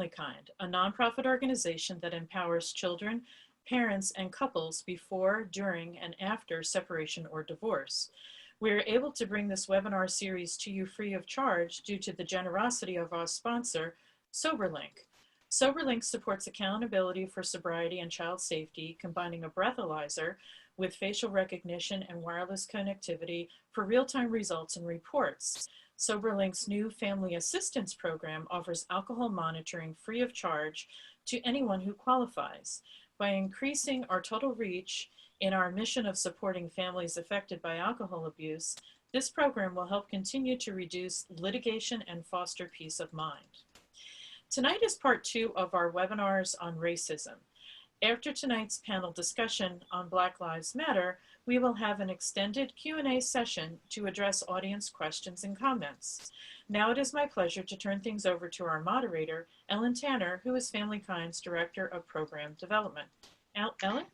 FamilyKind, a nonprofit organization that empowers children, parents, and couples before, during, and after separation or divorce. We are able to bring this webinar series to you free of charge due to the generosity of our sponsor, SoberLink. SoberLink supports accountability for sobriety and child safety, combining a breathalyzer with facial recognition and wireless connectivity for real-time results and reports. SoberLink's new Family Assistance Program offers alcohol monitoring free of charge to anyone who qualifies. By increasing our total reach in our mission of supporting families affected by alcohol abuse, this program will help continue to reduce litigation and foster peace of mind. Tonight is part 2 of our webinars on racism. After tonight's panel discussion on Black Lives Matter, we will have an extended Q&A session to address audience questions and comments. Now it is my pleasure to turn things over to our moderator, Ellen Tanner, who is FamilyKind's Director of Program Development. Ellen?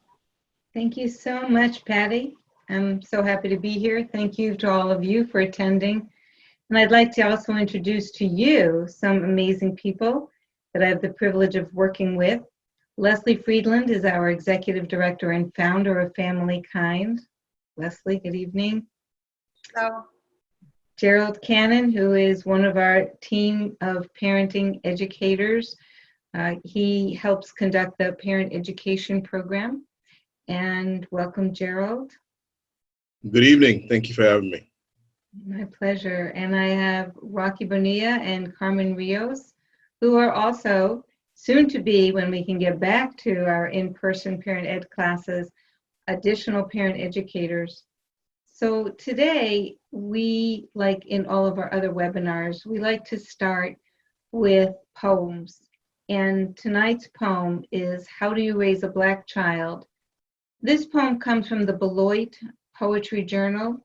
Thank you so much, Patty. I'm so happy to be here. Thank you to all of you for attending. And I'd like to also introduce to you some amazing people that I have the privilege of working with. Leslie Friedland is our Executive Director and founder of FamilyKind. Leslie, good evening. Hello. Gerald Cannon, who is one of our team of parenting educators. He helps conduct the parent education program. And welcome, Gerald. Good evening. Thank you for having me. My pleasure. And I have Rocky Bonilla and Carmen Rios, who are also soon to be, when we can get back to our in-person parent ed classes, additional parent educators. So today, we, like in all of our other webinars, we like to start with poems. And tonight's poem is How Do You Raise a Black Child? This poem comes from the Beloit Poetry Journal.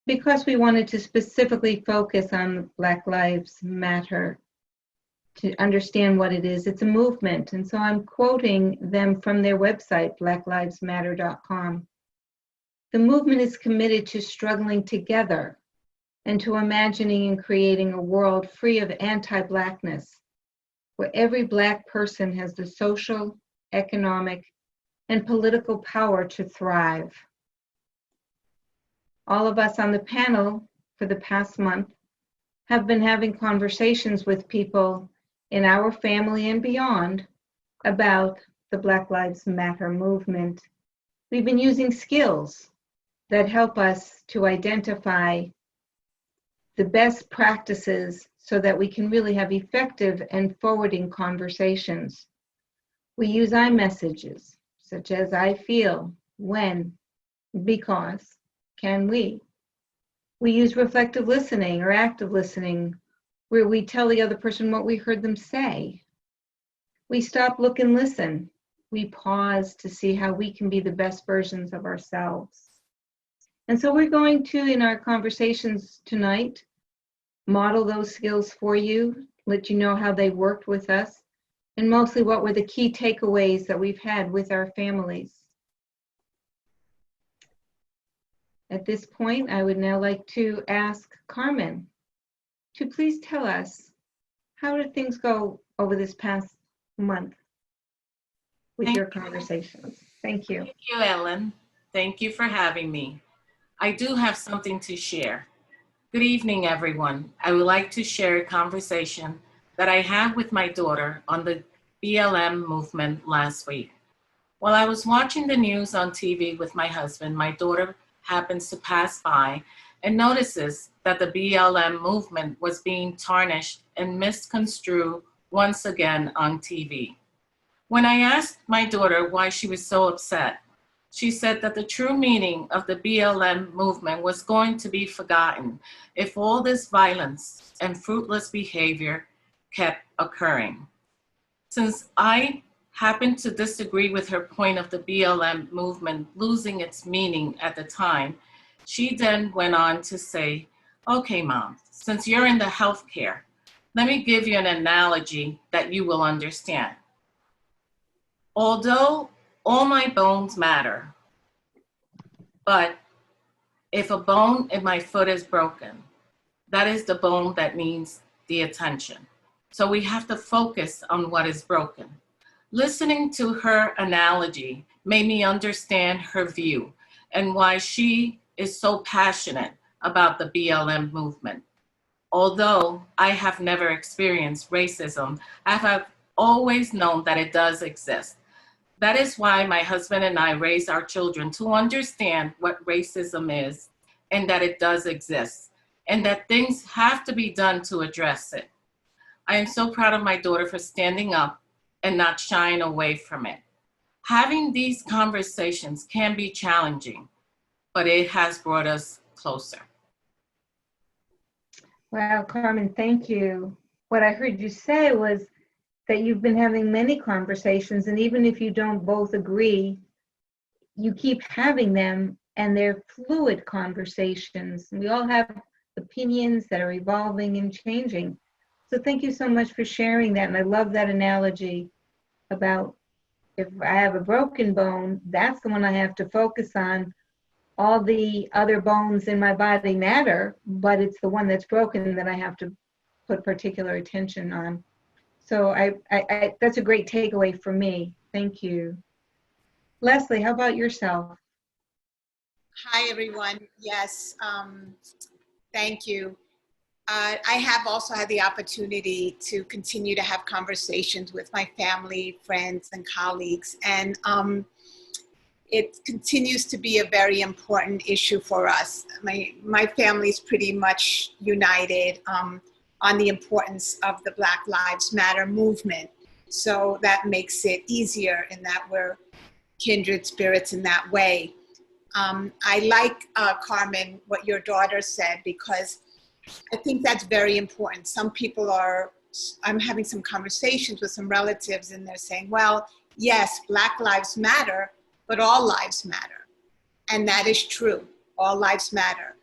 Because we wanted to specifically focus on Black Lives Matter, to understand what it is. It's a movement, and so I'm quoting them from their website, blacklivesmatter.com. The movement is committed to struggling together and to imagining and creating a world free of anti-Blackness, where every Black person has the social, economic, and political power to thrive. All of us on the panel for the past month have been having conversations with people in our family and beyond about the Black Lives Matter movement. We've been using skills that help us to identify the best practices so that we can really have effective and forwarding conversations. We use iMessages, such as I feel, when, because, can we? We use reflective listening or active listening, where we tell the other person what we heard them say. We stop, look, and listen. We pause to see how we can be the best versions of ourselves. And so we're going to, in our conversations tonight, model those skills for you, let you know how they worked with us, and mostly what were the key takeaways that we've had with our families. At this point, I would now like to ask Carmen to please tell us, how did things go over this past month with your conversations? Thank you. Thank you, Ellen. Thank you for having me. I do have something to share. Good evening, everyone. I would like to share a conversation that I had with my daughter on the BLM movement last week. While I was watching the news on TV with my husband, my daughter happens to pass by and notices that the BLM movement was being tarnished and misconstrued once again on TV. When I asked my daughter why she was so upset, she said that the true meaning of the BLM movement was going to be forgotten if all this violence and fruitless behavior kept occurring. Since I happened to disagree with her point of the BLM movement losing its meaning at the time, she then went on to say, okay, Mom, since you're in the healthcare, let me give you an analogy that you will understand. Although all my bones matter, but if a bone in my foot is broken, that is the bone that needs the attention. So we have to focus on what is broken. Listening to her analogy made me understand her view and why she is so passionate about the BLM movement. Although I have never experienced racism, I have always known that it does exist. That is why my husband and I raise our children to understand what racism is and that it does exist and that things have to be done to address it. I am so proud of my daughter for standing up and not shying away from it. Having these conversations can be challenging, but it has brought us closer. Wow, Carmen, thank you. What I heard you say was that you've been having many conversations, and even if you don't both agree, you keep having them, and they're fluid conversations. We all have opinions that are evolving and changing. So thank you so much for sharing that, and I love that analogy about if I have a broken bone, that's the one I have to focus on. All the other bones in my body matter, but it's the one that's broken that I have to put particular attention on. So I that's a great takeaway for me. Thank you. Leslie, how about yourself? Hi, everyone. Yes, thank you. I have also had the opportunity to continue to have conversations with my family, friends, and colleagues, and it continues to be a very important issue for us. My family is pretty much united on the importance of the Black Lives Matter movement. So that makes it easier in that we're kindred spirits in that way. I like, Carmen, what your daughter said, because I think that's very important. Some people I'm having some conversations with some relatives and they're saying, well, yes, Black lives matter, but all lives matter. And that is true, all lives matter.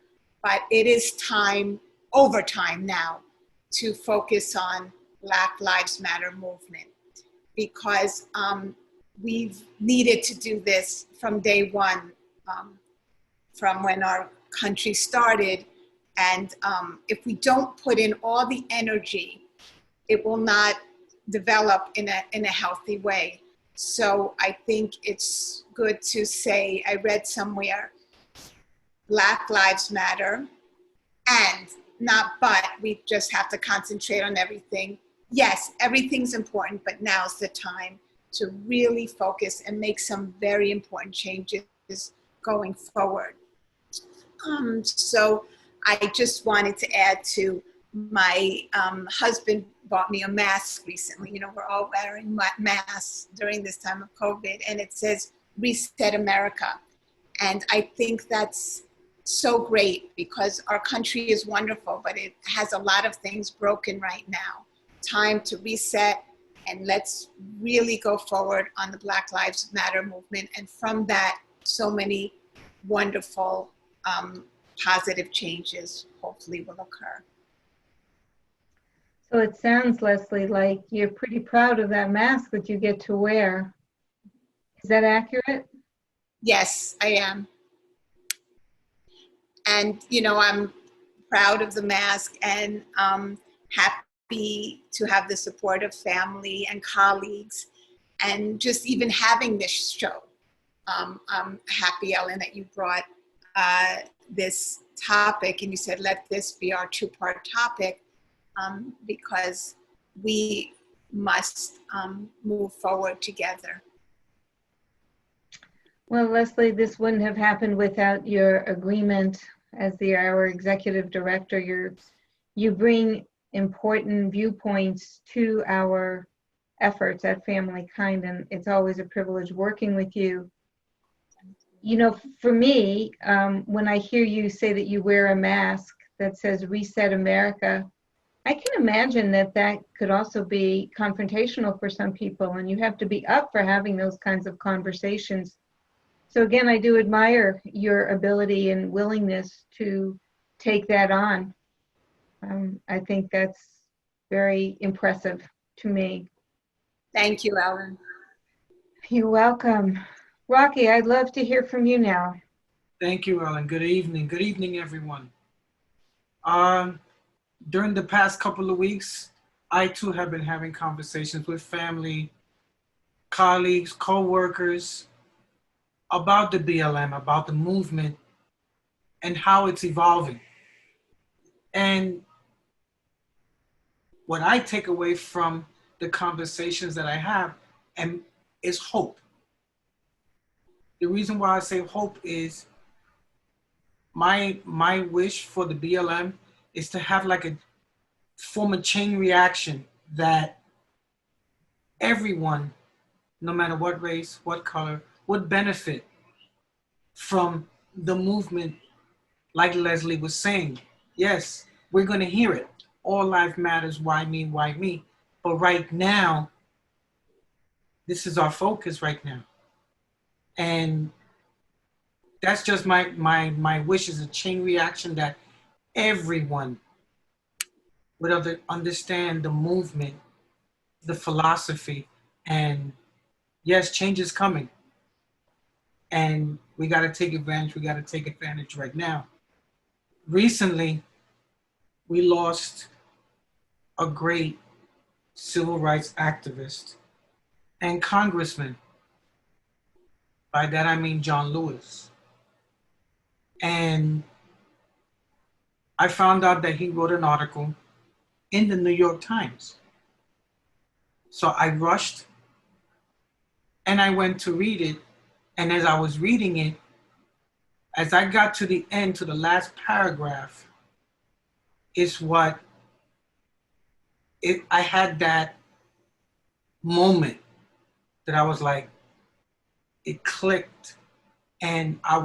But it is time, over time now, to focus on Black Lives Matter movement, because we've needed to do this from day one, from when our country started. And if we don't put in all the energy, it will not develop in a healthy way. So I think it's good to say, I read somewhere, Black Lives Matter, and not but, we just have to concentrate on everything. Yes, everything's important, but now's the time to really focus and make some very important changes going forward. So I just wanted to add to my husband bought me a mask recently. You know, we're all wearing masks during this time of COVID, and it says Reset America. And I think that's so great because our country is wonderful, but it has a lot of things broken right now. Time to reset, and let's really go forward on the Black Lives Matter movement. And from that, so many wonderful positive changes hopefully will occur. So it sounds, Leslie, like you're pretty proud of that mask that you get to wear. Is that accurate? Yes, I am. And, you know, I'm proud of the mask and happy to have the support of family and colleagues, and just even having this show. I'm happy, Ellen, that you brought this topic and you said, let this be our two-part topic, because we must move forward together. Well, Leslie, this wouldn't have happened without your agreement as our executive director. You bring important viewpoints to our efforts at FamilyKind, and it's always a privilege working with you. You know, for me, when I hear you say that you wear a mask that says Reset America, I can imagine that that could also be confrontational for some people, and you have to be up for having those kinds of conversations. So again, I do admire your ability and willingness to take that on. I think that's very impressive to me. Thank you, Ellen. You're welcome. Rocky, I'd love to hear from you now. Thank you, Ellen. Good evening. Good evening, everyone. During the past couple of weeks, I too have been having conversations with family, colleagues, co-workers about the BLM, about the movement, and how it's evolving. And what I take away from the conversations that I have is hope. The reason why I say hope is my wish for the BLM is to have like form a chain reaction that everyone, no matter what race, what color, would benefit from the movement. Like Leslie was saying, yes, we're going to hear it. All life matters. Why me? Why me? But right now, this is our focus right now. And that's just my wish, is a chain reaction that everyone would understand the movement, the philosophy, and yes, change is coming. And we got to take advantage. We got to take advantage right now. Recently, we lost a great civil rights activist and congressman. By that I mean John Lewis. And I found out that he wrote an article in the New York Times. So I rushed and I went to read it. And as I was reading it, as I got to the end, to the last paragraph, I had that moment that I was like, it clicked, and my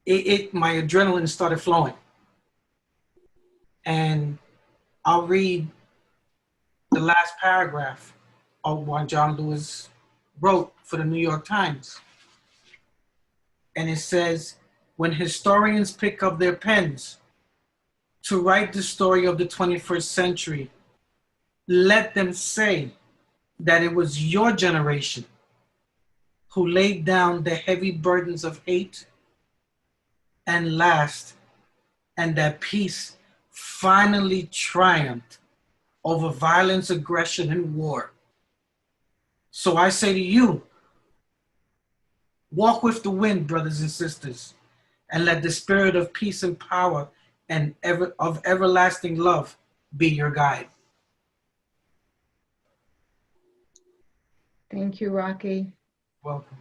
adrenaline started flowing. And I'll read the last paragraph of what John Lewis wrote for the New York Times. And it says, when historians pick up their pens to write the story of the 21st century, let them say that it was your generation who laid down the heavy burdens of hate and last, and that peace finally triumphed over violence, aggression, and war. So I say to you, walk with the wind, brothers and sisters, and let the spirit of peace and power and of everlasting love be your guide. Thank you, Rocky. Welcome.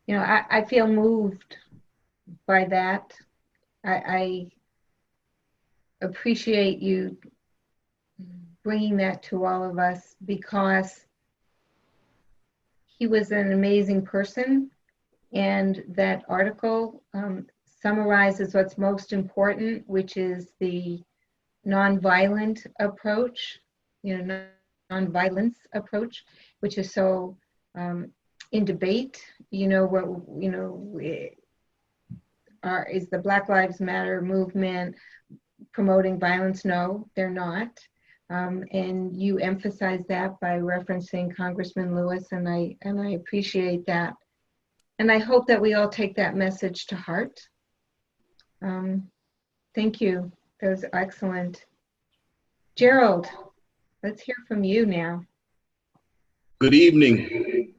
You know, I feel moved by that. I appreciate you bringing that to all of us, because he was an amazing person, and that article summarizes what's most important, which is the nonviolent approach, nonviolence approach, which is so in debate. Is the Black Lives Matter movement promoting violence? No, they're not. And you emphasize that by referencing Congressman Lewis, and I appreciate that. And I hope that we all take that message to heart. Thank you. That was excellent. Gerald, let's hear from you now. Good evening.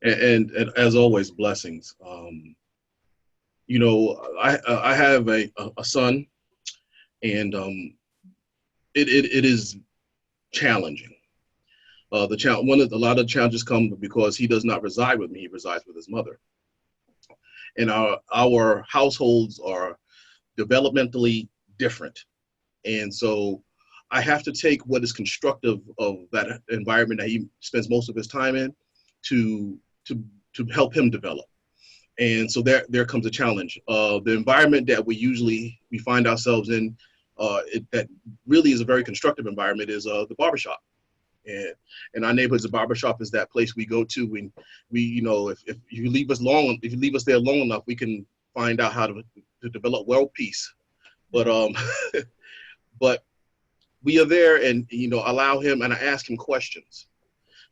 and as always, blessings. I have a son, and it is challenging. A lot of challenges come because he does not reside with me; he resides with his mother. and our households are developmentally different. And so I have to take what is constructive of that environment that he spends most of his time in to help him develop. And so there comes a challenge. The environment that we find ourselves in, that really is a very constructive environment, is the barbershop. And in our neighborhoods, the barbershop is that place we go to when if you leave us there long enough, we can find out how to develop world peace. But but we are there and allow him, and I ask him questions.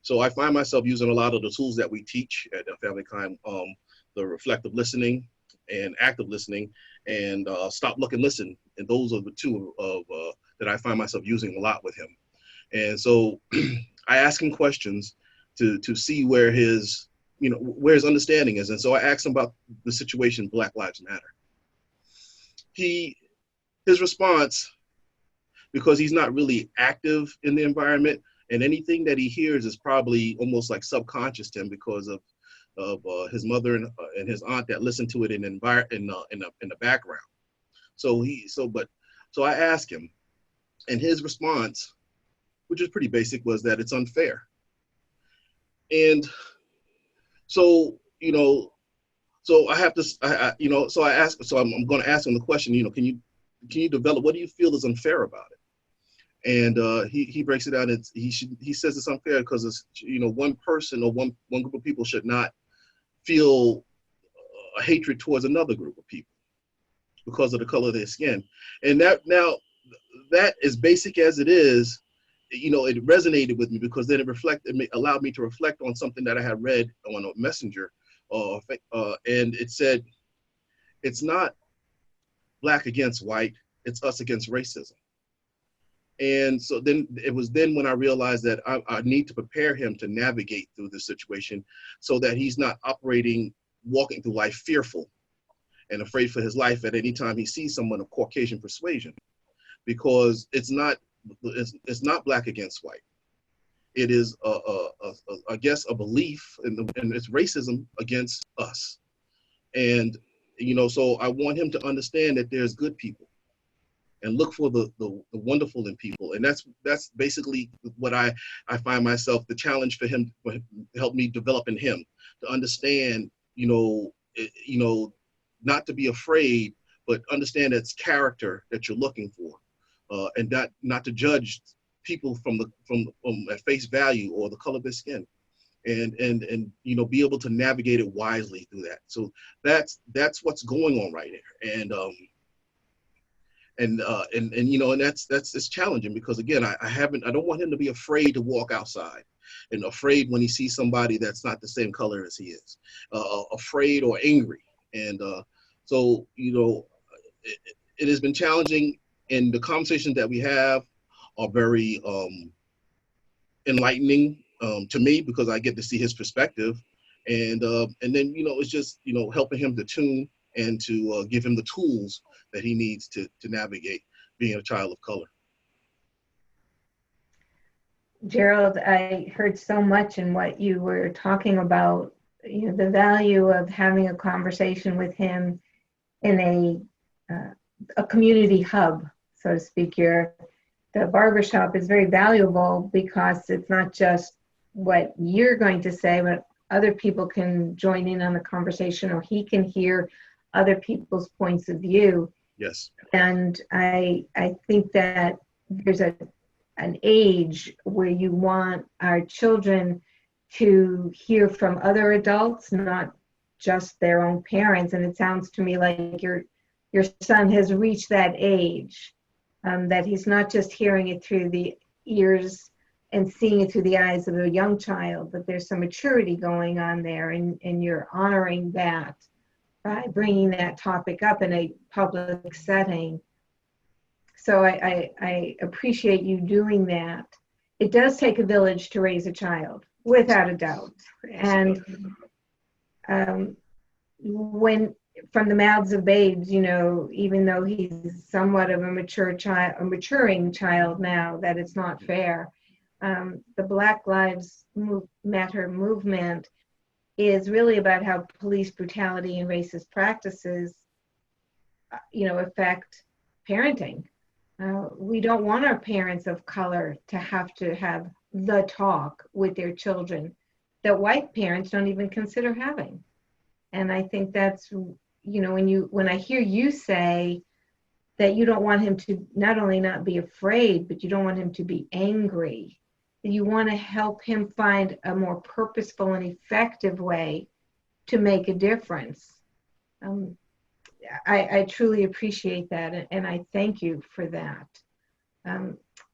So I find myself using a lot of the tools that we teach at FamilyKind, the reflective listening and active listening, and stop, look, and listen. And those are the two that I find myself using a lot with him. And so I ask him questions to see where his understanding is. And so I asked him about the situation, Black Lives Matter. His response, because he's not really active in the environment, and anything that he hears is probably almost like subconscious to him because of his mother and his aunt that listen to it in the background. So I asked him, and his response, which is pretty basic, was that it's unfair. And so so I have to so I'm going to ask him the question, can you develop, what do you feel is unfair about it? And he breaks it down. He says it's unfair because it's one person or one group of people should not feel a hatred towards another group of people because of the color of their skin. And that as basic as it is, it resonated with me because then it allowed me to reflect on something that I had read on a messenger, and it said, it's not black against white, it's us against racism. And so then it was when I realized that I need to prepare him to navigate through this situation so that he's not walking through life fearful and afraid for his life at any time he sees someone of Caucasian persuasion, because it's not black against white. It is I guess a belief, and it's racism against us. And so I want him to understand that there's good people and look for the wonderful in people. And that's basically what I find myself, the challenge for him, help me develop in him to understand, not to be afraid, but understand it's character that you're looking for, and not to judge people from at face value or the color of their skin, and be able to navigate it wisely through that. So that's what's going on right there. And that's challenging because, again, I don't want him to be afraid to walk outside and afraid when he sees somebody that's not the same color as he is, afraid or angry. And so it has been challenging, and the conversations that we have are very enlightening to me because I get to see his perspective, and then it's just helping him to tune and to give him the tools that he needs to navigate being a child of color. Gerald, I heard so much in what you were talking about, the value of having a conversation with him in a community hub, so to speak. The barbershop is very valuable because it's not just what you're going to say, but other people can join in on the conversation, or he can hear other people's points of view. Yes. And I think that there's an age where you want our children to hear from other adults, not just their own parents. And it sounds to me like your son has reached that age, that he's not just hearing it through the ears and seeing it through the eyes of a young child, but there's some maturity going on there, and you're honoring that by bringing that topic up in a public setting. So I appreciate you doing that. It does take a village to raise a child, without a doubt. And when from the mouths of babes, even though he's somewhat of a maturing child now, that it's not fair. The Black Lives Matter movement is really about how police brutality and racist practices, affect parenting. We don't want our parents of color to have the talk with their children that white parents don't even consider having. And I think that's, when I hear you say that you don't want him to not only not be afraid, but you don't want him to be angry, that you want to help him find a more purposeful and effective way to make a difference. I truly appreciate that, and I thank you for that.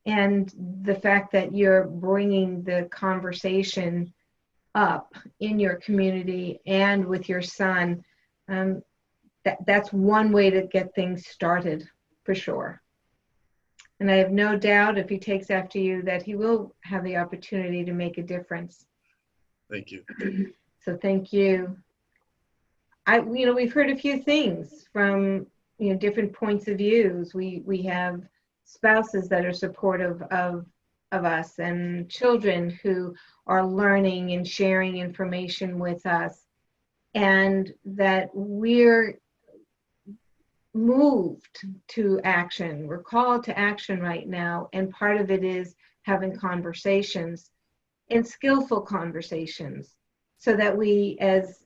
And the fact that you're bringing the conversation up in your community and with your son, that's one way to get things started, for sure. And I have no doubt if he takes after you that he will have the opportunity to make a difference. Thank you. So thank you. We've heard a few things from different points of views. We have spouses that are supportive of us, and children who are learning and sharing information with us, and that we're moved to action. We're called to action right now, and part of it is having conversations, and skillful conversations, so that we, as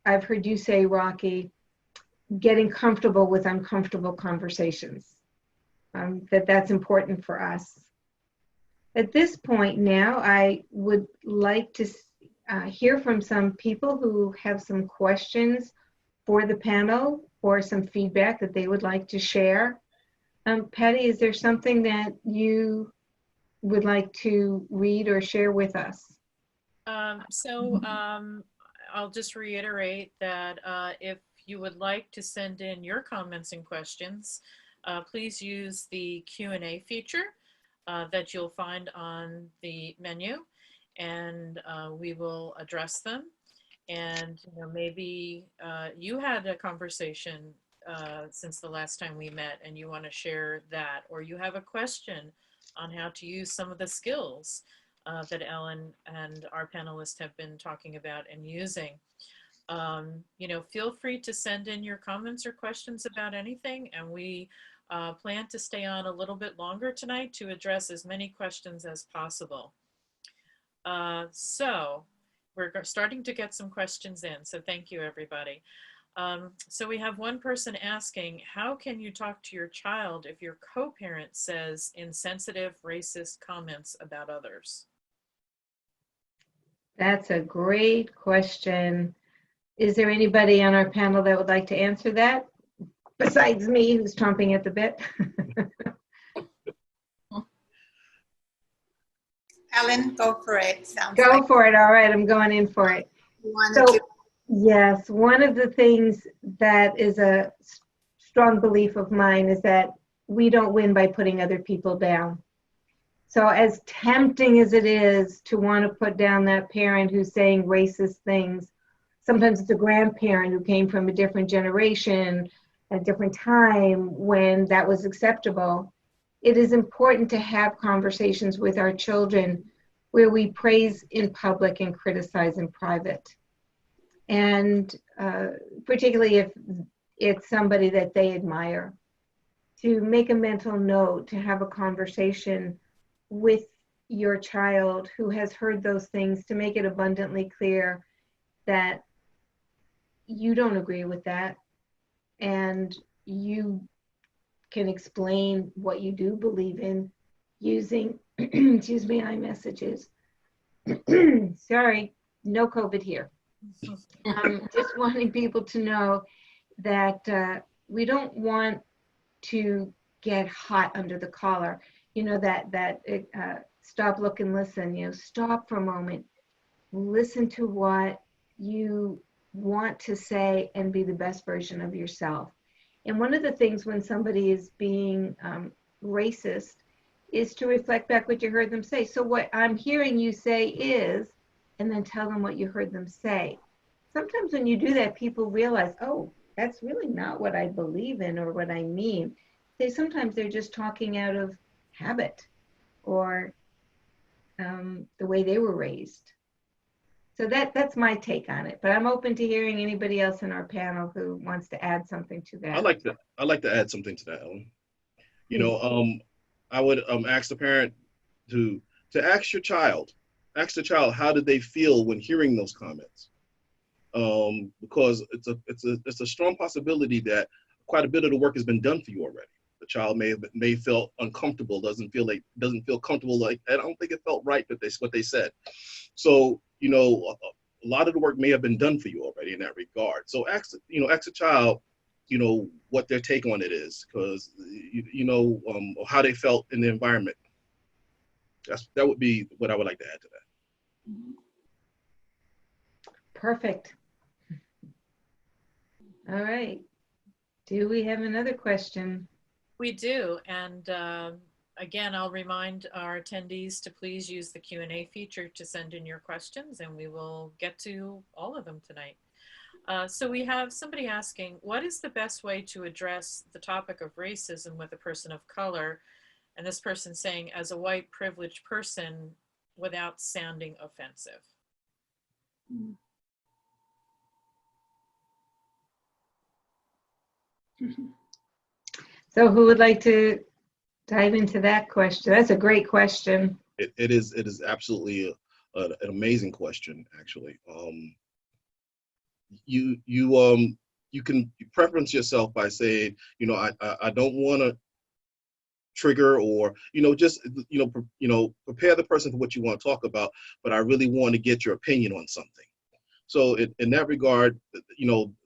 I've heard you say, Rocky, getting comfortable with uncomfortable conversations. That's important for us. At this point now, I would like to hear from some people who have some questions for the panel or some feedback that they would like to share. Patty, is there something that you would like to read or share with us? I'll just reiterate that if you would like to send in your comments and questions, please use the Q&A feature that you'll find on the menu, and we will address them. And maybe you had a conversation since the last time we met and you want to share that, or you have a question on how to use some of the skills that Ellen and our panelists have been talking about and using. Feel free to send in your comments or questions about anything, and we plan to stay on a little bit longer tonight to address as many questions as possible. So we're starting to get some questions in, so thank you, everybody. So we have one person asking, how can you talk to your child if your co-parent says insensitive, racist comments about others? That's a great question. Is there anybody on our panel that would like to answer that? Besides me, who's chomping at the bit. Ellen, go for it. Go for it. All right, I'm going in for it. Yes, one of the things that is a strong belief of mine is that we don't win by putting other people down. So as tempting as it is to want to put down that parent who's saying racist things, sometimes it's a grandparent who came from a different generation, a different time when that was acceptable. It is important to have conversations with our children where we praise in public and criticize in private. And particularly if it's somebody that they admire, to make a mental note, to have a conversation with your child who has heard those things, to make it abundantly clear that you don't agree with that, and you can explain what you do believe in using, excuse me, iMessages. Sorry, no COVID here. Just wanting people to know that we don't want to get hot under the collar. Stop, look, and listen. Stop for a moment. Listen to what you want to say and be the best version of yourself. And one of the things when somebody is being racist is to reflect back what you heard them say. So what I'm hearing you say is, and then tell them what you heard them say. Sometimes when you do that, people realize, oh, that's really not what I believe in or what I mean. Sometimes they're just talking out of habit or the way they were raised. So that's my take on it, but I'm open to hearing anybody else in our panel who wants to add something to that. I'd like to add something to that, Ellen. You know, I would ask the parent to ask your child, ask the child how did they feel when hearing those comments, because it's a strong possibility that quite a bit of the work has been done for you already. The child may feel uncomfortable, doesn't feel comfortable. Like, I don't think it felt right that what they said. So, you know, a lot of the work may have been done for you already in that regard. So ask a child, you know, what their take on it is, because how they felt in the environment. That would be what I would like to add to that. Perfect. All right. Do we have another question? We do, and again, I'll remind our attendees to please use the Q&A feature to send in your questions, and we will get to all of them tonight. So we have somebody asking, what is the best way to address the topic of racism with a person of color? And this person saying, as a white privileged person, without sounding offensive. So who would like to dive into that question? That's a great question. It is absolutely an amazing question, actually. You can preference yourself by saying, you know, I don't want to trigger, or just prepare the person for what you want to talk about, but I really want to get your opinion on something. So in that regard,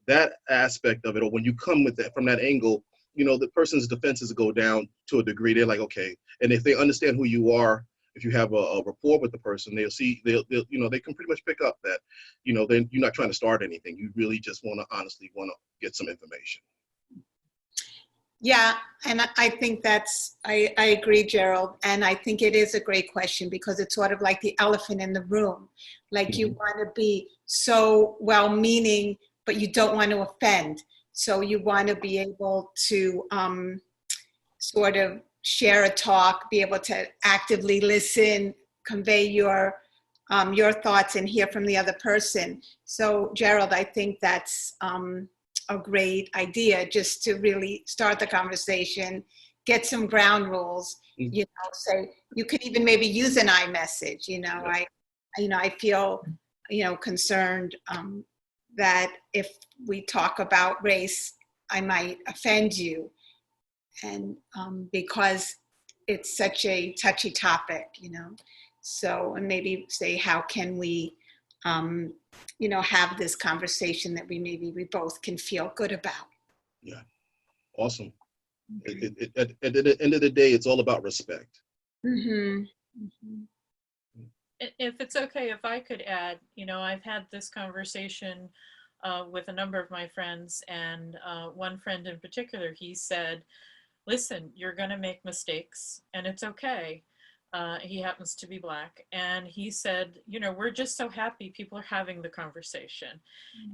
that aspect of it, or when you come with that from that angle, the person's defenses go down to a degree. They're like, okay, and if they understand who you are, if you have a rapport with the person, they'll they can pretty much pick up that, then you're not trying to start anything. You really just honestly want to get some information. Yeah, and I think I agree, Gerald. And I think it is a great question because it's sort of like the elephant in the room. Like you want to be so well-meaning, but you don't want to offend. So you want to be able to sort of share a talk, be able to actively listen, convey your thoughts and hear from the other person. So Gerald, I think that's a great idea, just to really start the conversation, get some ground rules, say, you could even maybe use an iMessage, I feel, concerned that if we talk about race, I might offend you. And because it's such a touchy topic, so, and maybe say, how can we, have this conversation that we both can feel good about. Yeah, awesome. At the end of the day, it's all about respect. If it's okay, if I could add, I've had this conversation with a number of my friends, and one friend in particular, he said, listen, you're going to make mistakes and it's okay. He happens to be Black, and he said, we're just so happy people are having the conversation.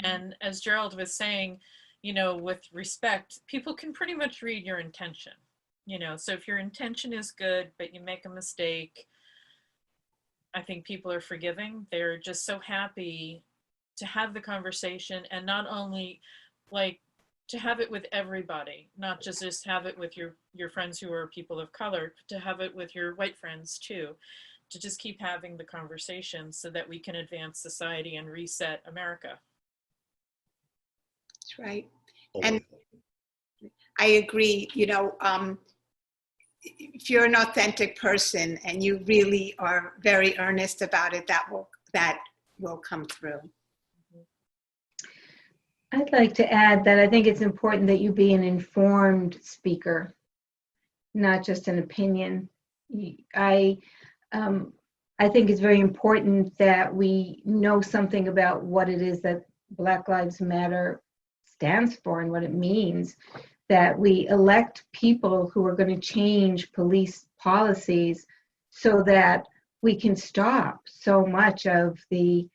And as Gerald was saying, with respect, people can pretty much read your intention, so if your intention is good, but you make a mistake, I think people are forgiving. They're just so happy to have the conversation, and not only to have it with everybody, not just have it with your friends who are people of color, to have it with your white friends too, to just keep having the conversation so that we can advance society and reset America. That's right. And I agree, if you're an authentic person and you really are very earnest about it, that will come through. I'd like to add that I think it's important that you be an informed speaker, not just an opinion. I think it's very important that we know something about what it is that Black Lives Matter stands for and what it means, that we elect people who are going to change police policies so that we can stop so much of the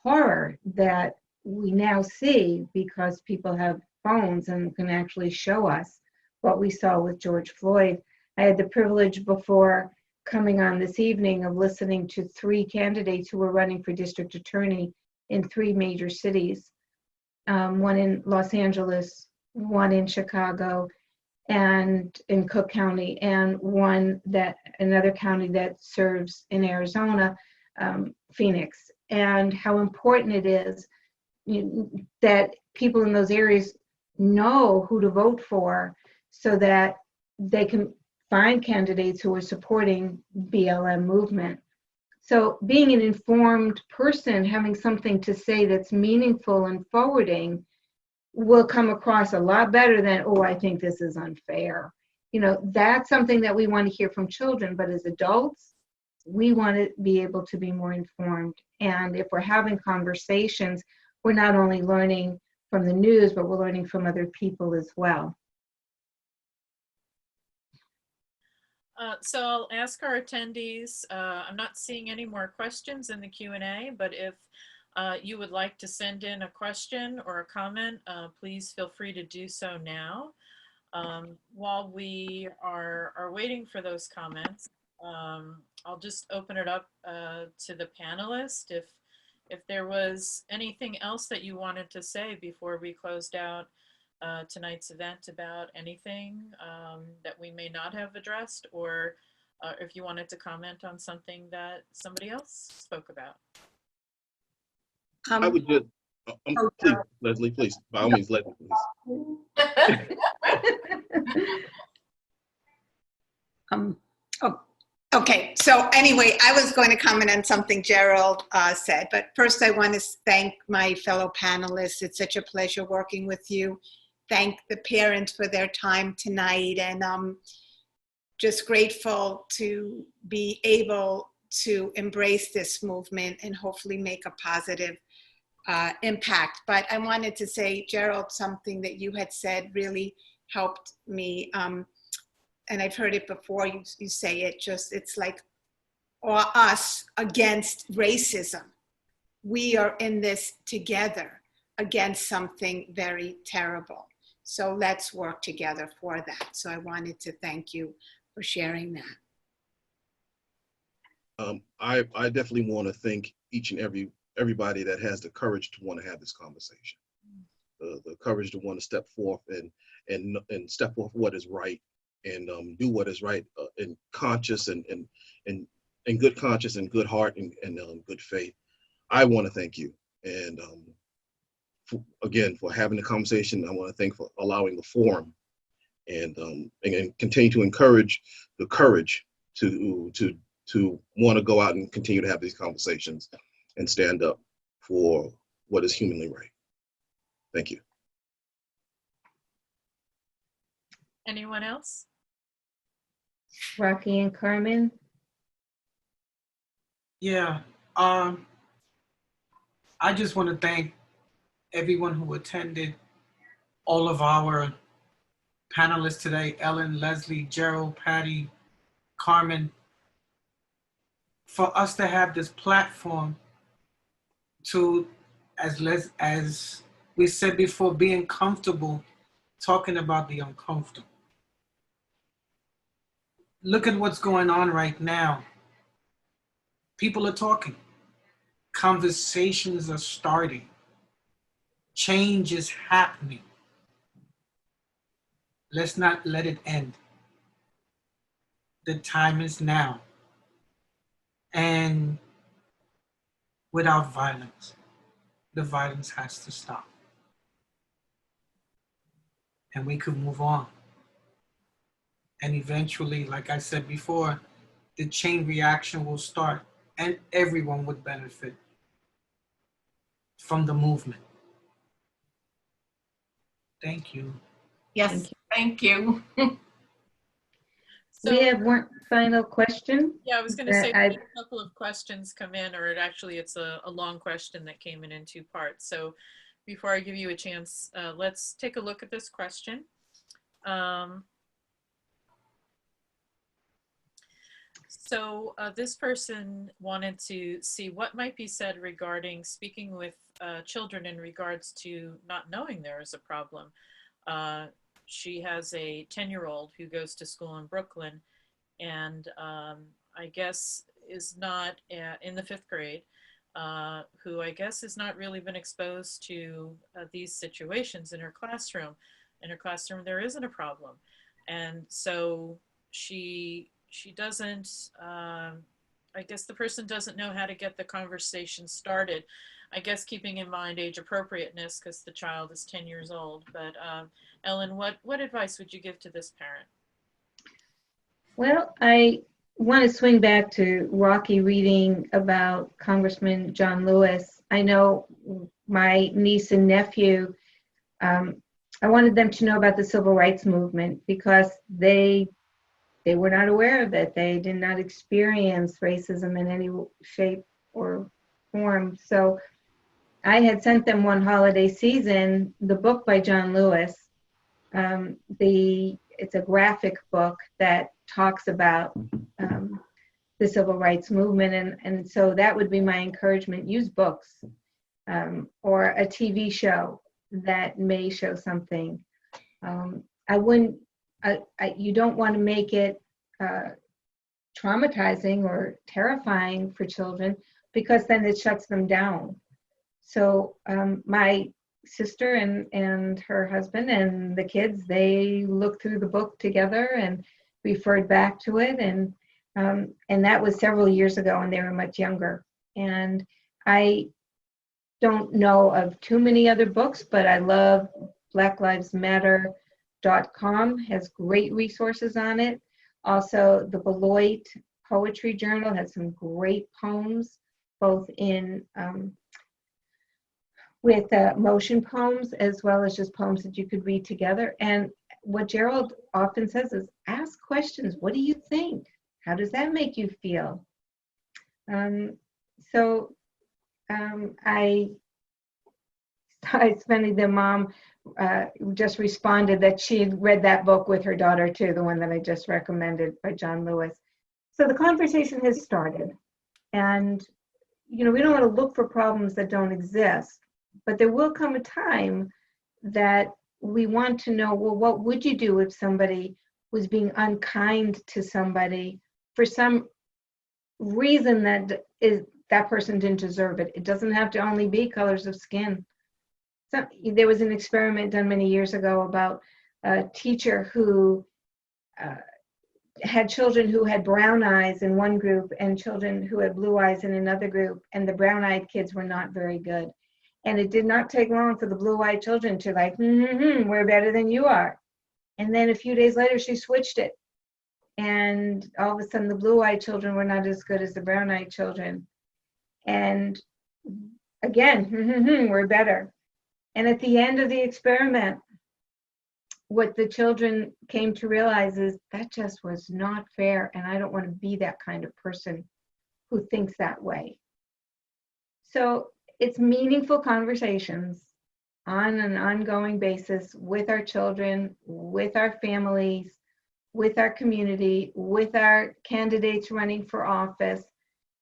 horror that we now see, because people have phones and can actually show us what we saw with George Floyd. I had the privilege before coming on this evening of listening to 3 candidates who were running for district attorney in 3 major cities, one in Los Angeles, one in Chicago, and in Cook County, and another county that serves in Arizona, Phoenix, and how important it is that people in those areas know who to vote for so that they can find candidates who are supporting BLM movement. So being an informed person, having something to say that's meaningful and forwarding will come across a lot better than, oh, I think this is unfair. That's something that we want to hear from children, but as adults, we want to be able to be more informed. And if we're having conversations, we're not only learning from the news, but we're learning from other people as well. So I'll ask our attendees, I'm not seeing any more questions in the Q&A, but if you would like to send in a question or a comment, please feel free to do so now. While we are waiting for those comments, I'll just open it up to the panelists. If there was anything else that you wanted to say before we closed out tonight's event about anything that we may not have addressed, or if you wanted to comment on something that somebody else spoke about. I would just, please, Leslie, please, by all means, Leslie, please. Okay, so anyway, I was going to comment on something Gerald said, but first I want to thank my fellow panelists. It's such a pleasure working with you. Thank the parents for their time tonight, and just grateful to be able to embrace this movement and hopefully make a positive impact. But I wanted to say, Gerald, something that you had said really helped me. And I've heard it before, you say it, it's like us against racism. We are in this together against something very terrible. So let's work together for that. So I wanted to thank you for sharing that. I definitely want to thank each and everybody that has the courage to want to have this conversation, the courage to want to step forth and step forth what is right, and do what is right in conscious and good conscience and good heart and good faith. I want to thank you, and again, for having the conversation. I want to thank for allowing the forum, and continue to encourage the courage to want to go out and continue to have these conversations and stand up for what is humanly right. Thank you. Anyone else? Rocky and Carmen? Yeah, I just want to thank everyone who attended, all of our panelists today, Ellen, Leslie, Gerald, Patty, Carmen, for us to have this platform to, as we said before, being comfortable talking about the uncomfortable. Look at what's going on right now. People are talking. Conversations are starting. Change is happening. Let's not let it end. The time is now. And without violence, the violence has to stop. And we could move on. And eventually, like I said before, the chain reaction will start and everyone would benefit from the movement. Thank you. Yes, thank you. We have one final question. Yeah, I was going to say we had a couple of questions come in, or it's a long question that came in 2 parts. So before I give you a chance, let's take a look at this question. So this person wanted to see what might be said regarding speaking with children in regards to not knowing there is a problem. She has a 10-year-old who goes to school in Brooklyn, and I guess is not in the 5th grade. who I guess has not really been exposed to these situations in her classroom. In her classroom, there isn't a problem. And so she doesn't, I guess the person doesn't know how to get the conversation started. I guess keeping in mind age appropriateness because the child is 10 years old. But Ellen, what advice would you give to this parent? Well, I want to swing back to Rocky reading about Congressman John Lewis. I know my niece and nephew, I wanted them to know about the civil rights movement because they were not aware of it. They did not experience racism in any shape or form. So I had sent them one holiday season the book by John Lewis. It's a graphic book that talks about the civil rights movement, and so that would be my encouragement. Use books or a TV show that may show something. I wouldn't. You don't want to make it traumatizing or terrifying for children because then it shuts them down. So my sister and her husband and the kids, they looked through the book together and referred back to it, and that was several years ago when they were much younger. And I don't know of too many other books, but I love blacklivesmatter.com, has great resources on it. Also, the Beloit Poetry Journal has some great poems, both in with motion poems as well as just poems that you could read together. And what Gerald often says is ask questions. What do you think? How does that make you feel? It's funny, the mom just responded that she had read that book with her daughter too, the one that I just recommended by John Lewis. So the conversation has started. And, you know, we don't want to look for problems that don't exist, but there will come a time that we want to know, well, what would you do if somebody was being unkind to somebody for some reason that person didn't deserve it? It doesn't have to only be colors of skin. So there was an experiment done many years ago about a teacher who had children who had brown eyes in one group and children who had blue eyes in another group, and the brown-eyed kids were not very good. And it did not take long for the blue-eyed children to like, we're better than you are. And then a few days later, she switched it. And all of a sudden, the blue-eyed children were not as good as the brown-eyed children. And again, we're better. And at the end of the experiment, what the children came to realize is that just was not fair, and I don't want to be that kind of person who thinks that way. So it's meaningful conversations on an ongoing basis with our children, with our families, with our community, with our candidates running for office,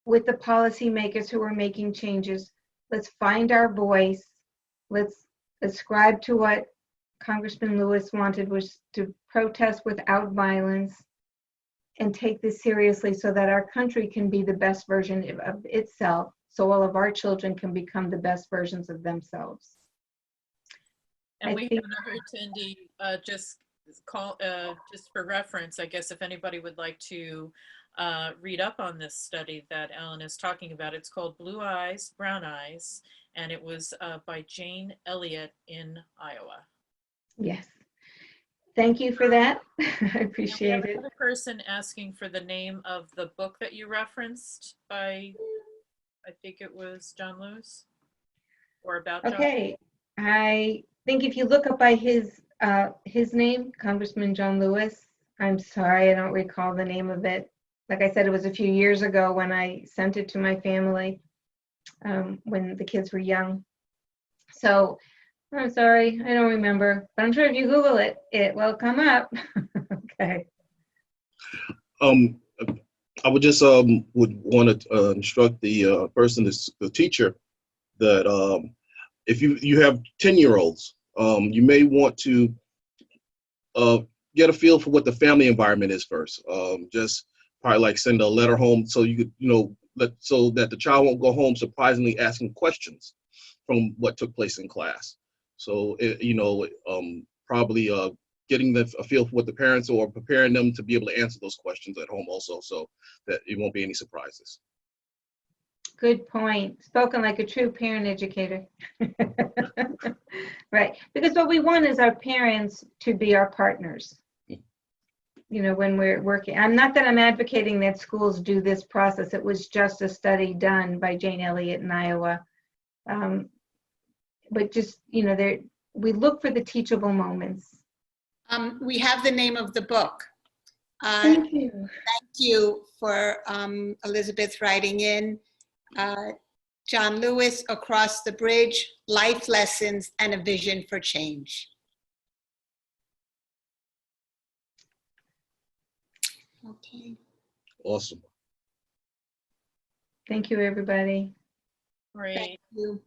with the policymakers who are making changes. Let's find our voice. Let's ascribe to what Congressman Lewis wanted, was to protest without violence and take this seriously so that our country can be the best version of itself, so all of our children can become the best versions of themselves. And we have another attendee, just for reference, I guess if anybody would like to read up on this study that Ellen is talking about, it's called Blue Eyes, Brown Eyes, and it was by Jane Elliott in Iowa. Yes. Thank you for that. I appreciate it. Another person asking for the name of the book that you referenced by, I think it was John Lewis, or about John. Okay. I think if you look up by his name, Congressman John Lewis, I'm sorry, I don't recall the name of it. Like I said, it was a few years ago when I sent it to my family when the kids were young. So I'm sorry, I don't remember, but I'm sure if you Google it, it will come up. Okay. I would just would want to instruct the person, the teacher, that if you have 10-year-olds, you may want to get a feel for what the family environment is first. Just probably like send a letter home so you could, so that the child won't go home surprisingly asking questions from what took place in class. So, probably getting a feel for what the parents are, or preparing them to be able to answer those questions at home also, so that it won't be any surprises. Good point. Spoken like a true parent educator. Right. Because what we want is our parents to be our partners. When we're working. I'm not that I'm advocating that schools do this process. It was just a study done by Jane Elliott in Iowa. But just, we look for the teachable moments. We have the name of the book. Thank you. Thank you for Elizabeth writing in. John Lewis, Across the Bridge, Life Lessons and a Vision for Change. Okay. Awesome. Thank you, everybody. Great. Thank you.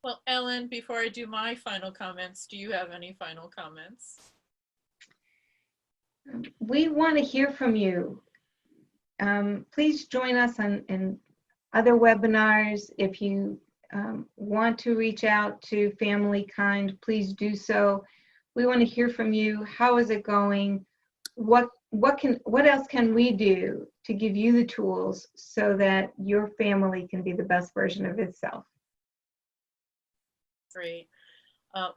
Well, Ellen, before I do my final comments, do you have any final comments? We want to hear from you. Please join us in other webinars. If you want to reach out to FamilyKind, please do so. We want to hear from you. How is it going? What else can we do to give you the tools so that your family can be the best version of itself? Great.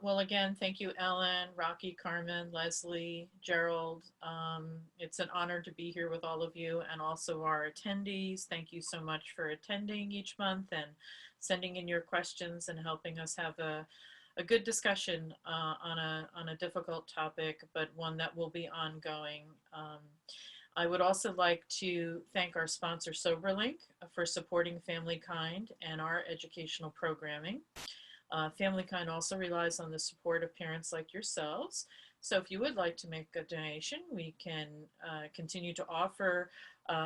Well, again, thank you, Ellen, Rocky, Carmen, Leslie, Gerald. It's an honor to be here with all of you and also our attendees. Thank you so much for attending each month and sending in your questions and helping us have a good discussion on a difficult topic, but one that will be ongoing. I would also like to thank our sponsor, SoberLink, for supporting FamilyKind and our educational programming. FamilyKind also relies on the support of parents like yourselves. So if you would like to make a donation, we can continue to offer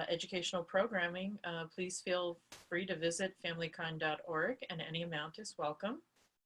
educational programming. Please feel free to visit familykind.org, and any amount is welcome.